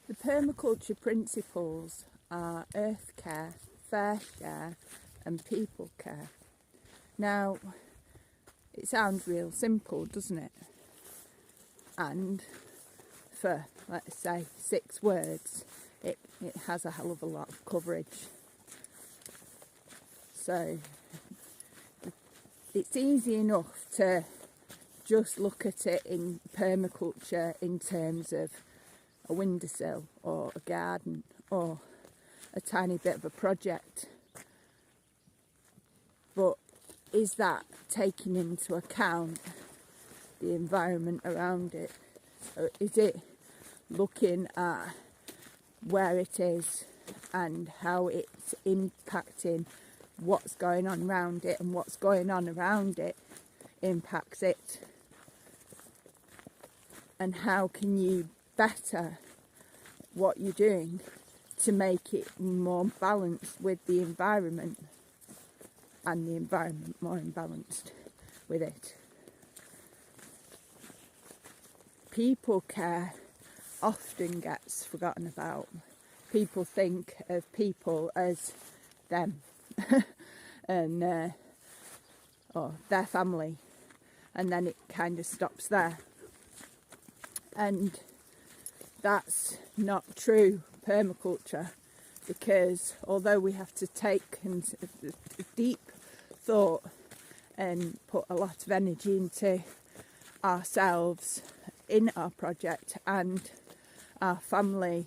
The permaculture principles are earth care, fair share and people care. Now, it sounds real simple, doesn't it? And for, let's say, 6 words, it has a hell of a lot of coverage. So it's easy enough to just look at it in permaculture in terms of a windowsill or a garden or a tiny bit of a project. But is that taking into account the environment around it? Or is it looking at where it is and how it's impacting what's going on around it, and what's going on around it impacts it? And how can you better what you're doing to make it more balanced with the environment, and the environment more imbalanced with it? People care often gets forgotten about. People think of people as them and or their family, and then it kind of stops there. And that's not true permaculture, because although we have to take deep thought and put a lot of energy into ourselves in our project and our family,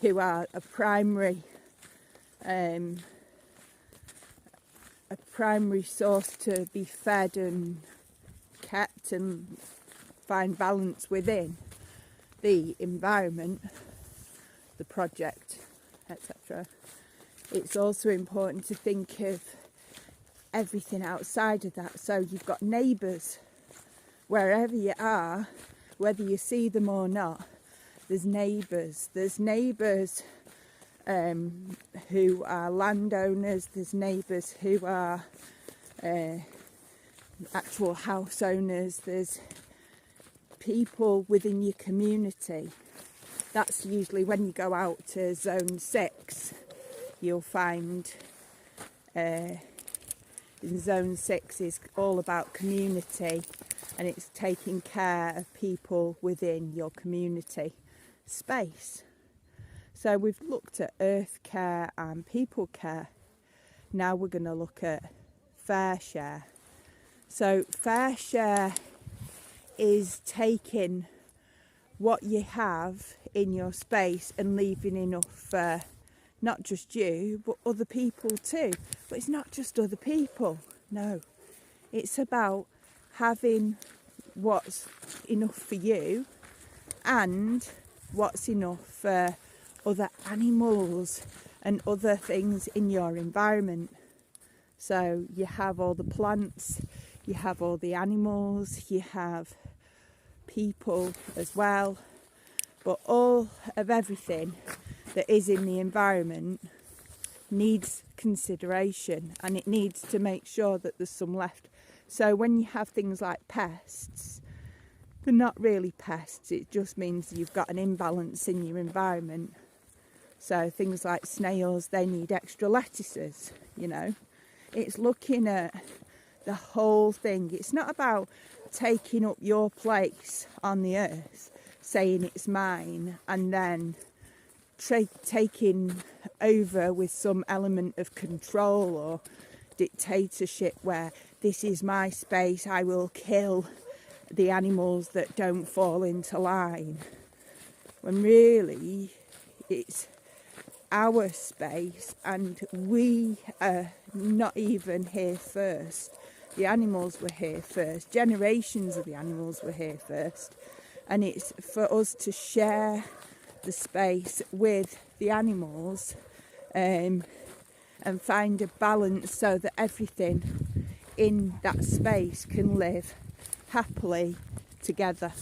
who are a primary source to be fed and kept and find balance within the environment, the project, etc. It's also important to think of everything outside of that. So you've got neighbours wherever you are, whether you see them or not. There's neighbours. There's neighbours who are landowners. There's neighbours who are actual house owners. There's people within your community. That's usually when you go out to zone 6, you'll find in zone 6 is all about community, and it's taking care of people within your community space. So we've looked at earth care and people care. Now we're going to look at fair share. So fair share is taking what you have in your space and leaving enough for not just you, but other people too. But it's not just other people, no. It's about having what's enough for you and what's enough for other animals and other things in your environment. So you have all the plants, you have all the animals, you have people as well, but all of everything that is in the environment needs consideration, and it needs to make sure that there's some left. So when you have things like pests, they're not really pests, it just means you've got an imbalance in your environment. So things like snails, they need extra lettuces, you know. It's looking at the whole thing. It's not about taking up your place on the earth, saying it's mine, and then taking over with some element of control or dictatorship where this is my space, I will kill the animals that don't fall into line. When really it's our space, and we are not even here first. The animals were here first. Generations of the animals were here first. And it's for us to share the space with the animals and find a balance so that everything in that space can live happily together.